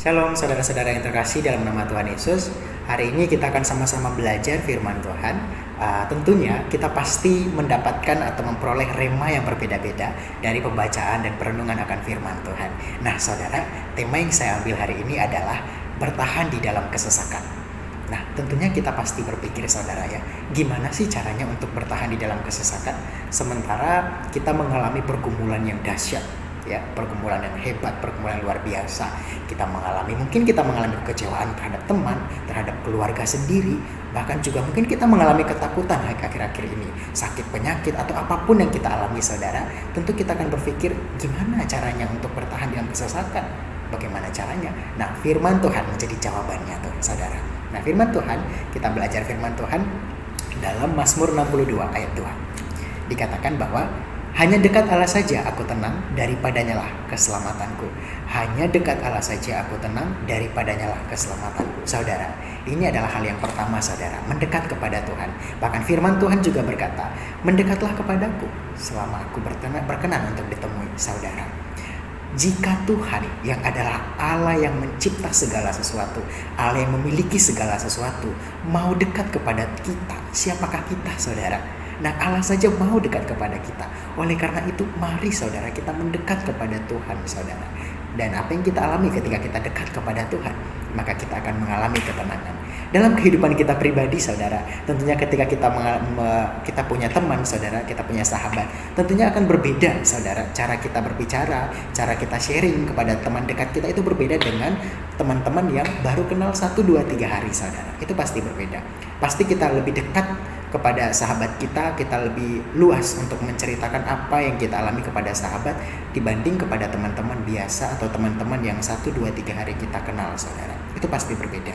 Shalom saudara-saudara yang terkasih dalam nama Tuhan Yesus. Hari ini kita akan sama-sama belajar firman Tuhan. Tentunya kita pasti mendapatkan atau memperoleh rema yang berbeda-beda dari pembacaan dan perenungan akan firman Tuhan. Nah saudara, tema yang saya ambil hari ini adalah bertahan di dalam kesesakan. Nah tentunya kita pasti berpikir saudara ya, gimana sih caranya untuk bertahan di dalam kesesakan sementara kita mengalami pergumulan yang dahsyat, ya, pergumulan yang hebat, pergumulan luar biasa. Mungkin kita mengalami kekecewaan terhadap teman, terhadap keluarga sendiri, bahkan juga mungkin kita mengalami ketakutan akhir-akhir ini, sakit penyakit atau apapun yang kita alami saudara. Tentu kita akan berpikir gimana caranya untuk bertahan dalam kesesakan. Bagaimana caranya? Nah, firman Tuhan menjadi jawabannya tuh saudara. Nah, firman Tuhan, kita belajar firman Tuhan dalam Mazmur 62 ayat 2. Dikatakan bahwa hanya dekat Allah saja aku tenang, daripadanya lah keselamatanku. Hanya dekat Allah saja aku tenang, daripadanya lah keselamatanku. Saudara, ini adalah hal yang pertama saudara, mendekat kepada Tuhan. Bahkan firman Tuhan juga berkata, mendekatlah kepadaku selama aku berkenan untuk ditemui. Saudara, jika Tuhan yang adalah Allah yang mencipta segala sesuatu, Allah yang memiliki segala sesuatu, mau dekat kepada kita, siapakah kita saudara? Nah, Allah saja mau dekat kepada kita. Oleh karena itu, mari saudara kita mendekat kepada Tuhan saudara. Dan apa yang kita alami ketika kita dekat kepada Tuhan, maka kita akan mengalami ketenangan. Dalam kehidupan kita pribadi saudara, tentunya ketika kita punya teman saudara, kita punya sahabat, tentunya akan berbeda saudara. Cara kita berbicara, cara kita sharing kepada teman dekat kita itu berbeda dengan teman-teman yang baru kenal 1, 2, 3 hari saudara. Itu pasti berbeda. Pasti kita lebih dekat kepada sahabat kita lebih luas untuk menceritakan apa yang kita alami kepada sahabat dibanding kepada teman-teman biasa atau teman-teman yang 1, 2, 3 hari kita kenal saudara. Itu pasti berbeda.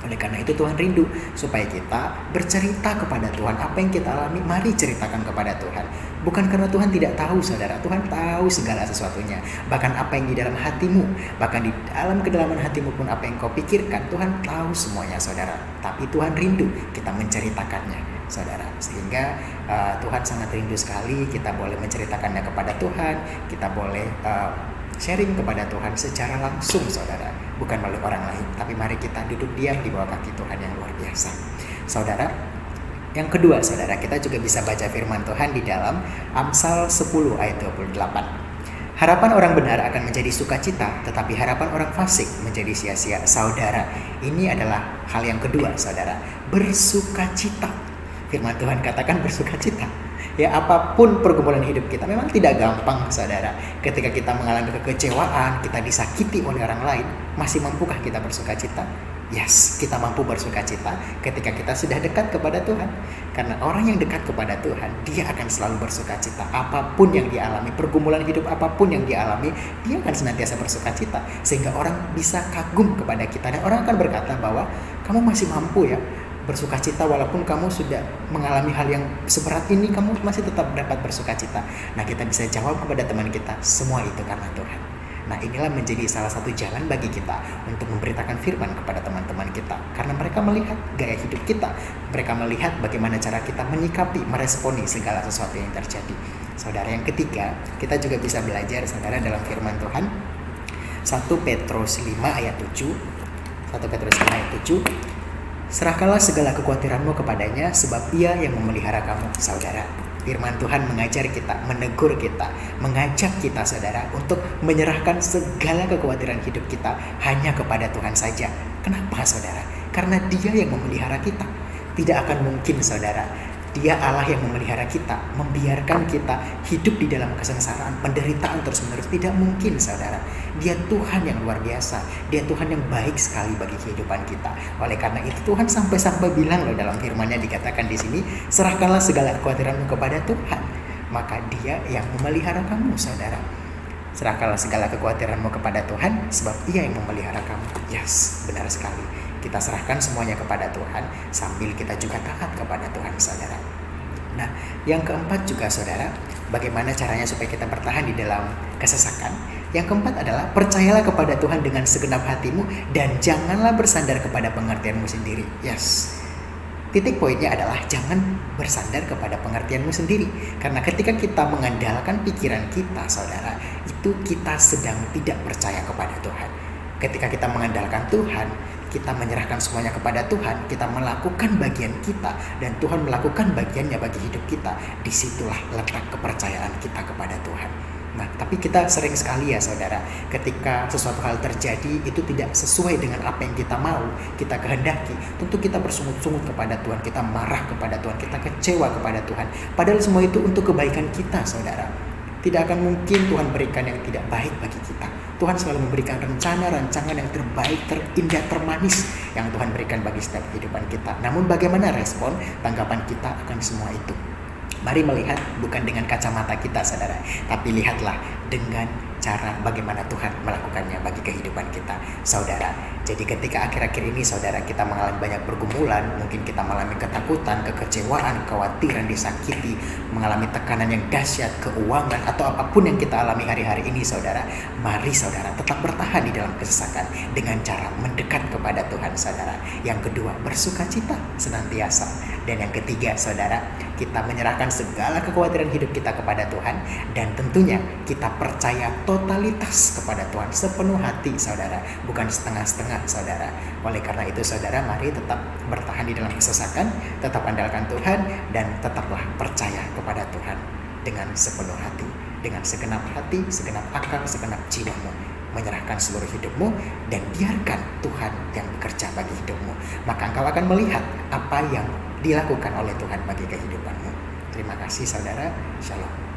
Oleh karena itu Tuhan rindu supaya kita bercerita kepada Tuhan apa yang kita alami. Mari ceritakan kepada Tuhan. Bukan karena Tuhan tidak tahu saudara, Tuhan tahu segala sesuatunya. Bahkan apa yang di dalam hatimu, bahkan di dalam kedalaman hatimu pun apa yang kau pikirkan, Tuhan tahu semuanya saudara. Tapi Tuhan rindu kita menceritakannya saudara, sehingga Tuhan sangat rindu sekali kita boleh menceritakannya kepada Tuhan. Kita boleh sharing kepada Tuhan secara langsung saudara, bukan melalui orang lain, tapi mari kita duduk diam di bawah kaki Tuhan yang luar biasa saudara. Yang kedua saudara, kita juga bisa baca firman Tuhan di dalam Amsal 10 ayat 28. Harapan orang benar akan menjadi sukacita, tetapi harapan orang fasik menjadi sia-sia. Saudara, ini adalah hal yang kedua saudara, bersukacita. Firman Tuhan katakan bersukacita. Ya, apapun pergumulan hidup kita memang tidak gampang saudara. Ketika kita mengalami kekecewaan, kita disakiti oleh orang lain, masih mampukah kita bersukacita? Yes, kita mampu bersukacita ketika kita sudah dekat kepada Tuhan. Karena orang yang dekat kepada Tuhan, dia akan selalu bersukacita. Apapun yang dialami, pergumulan hidup apapun yang dialami, dia akan senantiasa bersukacita. Sehingga orang bisa kagum kepada kita. Dan orang akan berkata bahwa kamu masih mampu ya bersukacita walaupun kamu sudah mengalami hal yang seberat ini, kamu masih tetap dapat bersukacita. Nah, kita bisa jawab kepada teman kita, semua itu karena Tuhan. Nah, inilah menjadi salah satu jalan bagi kita untuk memberitakan firman kepada teman-teman kita. Karena mereka melihat gaya hidup kita, mereka melihat bagaimana cara kita menyikapi, meresponi segala sesuatu yang terjadi. Saudara, yang ketiga, kita juga bisa belajar saudara dalam firman Tuhan 1 Petrus 5 ayat 7. 1 Petrus 5 ayat 7. Serahkanlah segala kekhawatiranmu kepadanya, sebab ia yang memelihara kamu. Saudara, firman Tuhan mengajar kita, menegur kita, mengajak kita saudara untuk menyerahkan segala kekhawatiran hidup kita hanya kepada Tuhan saja. Kenapa saudara? Karena dia yang memelihara kita. Tidak akan mungkin saudara, dia Allah yang memelihara kita, membiarkan kita hidup di dalam kesengsaraan, penderitaan terus-menerus. Tidak mungkin saudara. Dia Tuhan yang luar biasa. Dia Tuhan yang baik sekali bagi kehidupan kita. Oleh karena itu Tuhan sampai-sampai bilang loh dalam firman-Nya, dikatakan di sini, serahkanlah segala kekhawatiranmu kepada Tuhan, maka dia yang memelihara kamu saudara. Serahkanlah segala kekhawatiranmu kepada Tuhan, sebab ia yang memelihara kamu. Yes, benar sekali. Kita serahkan semuanya kepada Tuhan sambil kita juga taat kepada Tuhan saudara. Nah, yang keempat juga saudara, bagaimana caranya supaya kita bertahan di dalam kesesakan? Yang keempat adalah percayalah kepada Tuhan dengan segenap hatimu dan janganlah bersandar kepada pengertianmu sendiri. Yes. Titik poinnya adalah jangan bersandar kepada pengertianmu sendiri. Karena ketika kita mengandalkan pikiran kita saudara, itu kita sedang tidak percaya kepada Tuhan. ketika kita mengandalkan Tuhan, kita menyerahkan semuanya kepada Tuhan, kita melakukan bagian kita, dan Tuhan melakukan bagiannya bagi hidup kita. Disitulah letak kepercayaan kita kepada Tuhan. Nah, tapi kita sering sekali ya saudara, ketika sesuatu hal terjadi itu tidak sesuai dengan apa yang kita mau, kita kehendaki, tentu kita bersungut-sungut kepada Tuhan, kita marah kepada Tuhan, kita kecewa kepada Tuhan. Padahal semua itu untuk kebaikan kita saudara. Tidak akan mungkin Tuhan berikan yang tidak baik bagi kita. Tuhan selalu memberikan rencana-rancangan yang terbaik, terindah, termanis yang Tuhan berikan bagi setiap kehidupan kita. Namun bagaimana respon, tanggapan kita akan semua itu? Mari melihat bukan dengan kacamata kita saudara, tapi lihatlah dengan cara bagaimana Tuhan melakukannya bagi kehidupan kita saudara. Jadi ketika akhir-akhir ini saudara kita mengalami banyak pergumulan, mungkin kita mengalami ketakutan, kekecewaan, kekhawatiran, disakiti, mengalami tekanan yang dahsyat, keuangan, atau apapun yang kita alami hari-hari ini saudara, mari saudara tetap bertahan di dalam kesesakan dengan cara mendekat kepada Tuhan saudara. Yang kedua, bersukacita senantiasa. Dan yang ketiga saudara, kita menyerahkan segala kekhawatiran hidup kita kepada Tuhan, dan tentunya kita percaya totalitas kepada Tuhan sepenuh hati saudara, bukan setengah-setengah saudara. Oleh karena itu saudara, mari tetap bertahan di dalam kesesakan, tetap andalkan Tuhan, dan tetaplah percaya kepada Tuhan dengan sepenuh hati, dengan segenap hati, segenap akal, segenap jiwamu. Menyerahkan seluruh hidupmu dan biarkan Tuhan yang bekerja bagi hidupmu. Maka engkau akan melihat apa yang dilakukan oleh Tuhan bagi kehidupanmu. Terima kasih saudara. Shalom.